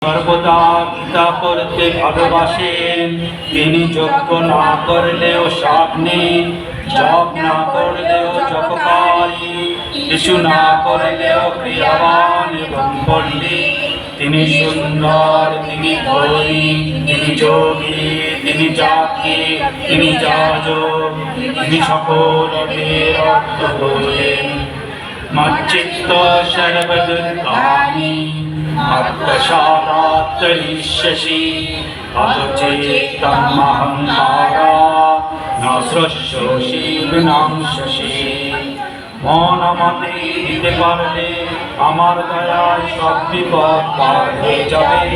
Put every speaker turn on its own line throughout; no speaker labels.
সর্বদা গীতা পড়তে ভালোবাসেন। তিনি যজ্ঞ না করলেও সাগ্নি, জপ না করলেও জপকারী, কিছু না করলেও ক্রিয়াবান এবং পণ্ডিত। তিনি সুন্দর, তিনি হরি, তিনি যোগী, তিনি জাতি, তিনি যাজক, তিনি সকল অর্থের অর্থ বলেন। মচ্চিত্ত সর্বদুর্গানি আত্মসাদাত্মনিঃশসি অচেতমহংকারা না স্রষ্যোষি বিনাংশসি। মন আমাকে দিতে পারলে আমার দয়ায় সব বিপদ পার হয়ে যাবে।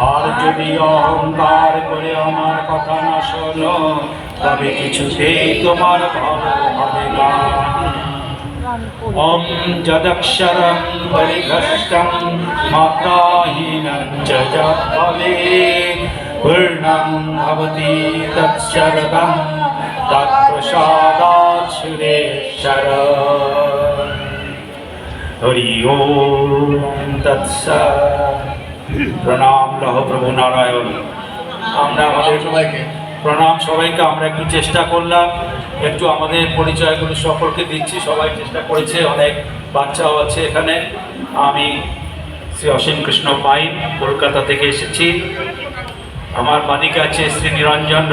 আর যদি অহংকার করে আমার কথা না শোনো, তবে কিছুতেই তোমার ভালো হবে না। ওম যদক্ষরং পরিভ্রষ্টং মাত্রাহীনং চ যৎ ভবেৎ পূর্ণং ভবতি তৎসর্বং তৎপ্রসাদাৎ সুরেশ্বর। হরি ওম তৎসৎ। প্রণাম লহ প্রভু নারায়ণ। আমরা আমাদের সবাইকে প্রণাম। সবাইকে আমরা একটু চেষ্টা করলাম, একটু আমাদের পরিচয়গুলো সকলকে দিচ্ছি। সবাই চেষ্টা করেছে, অনেক বাচ্চাও আছে এখানে। আমি শ্রী অসীম কৃষ্ণ পাইন, কলকাতা থেকে এসেছি। আমার বাদিকে আছে শ্রী নিরঞ্জন রায়।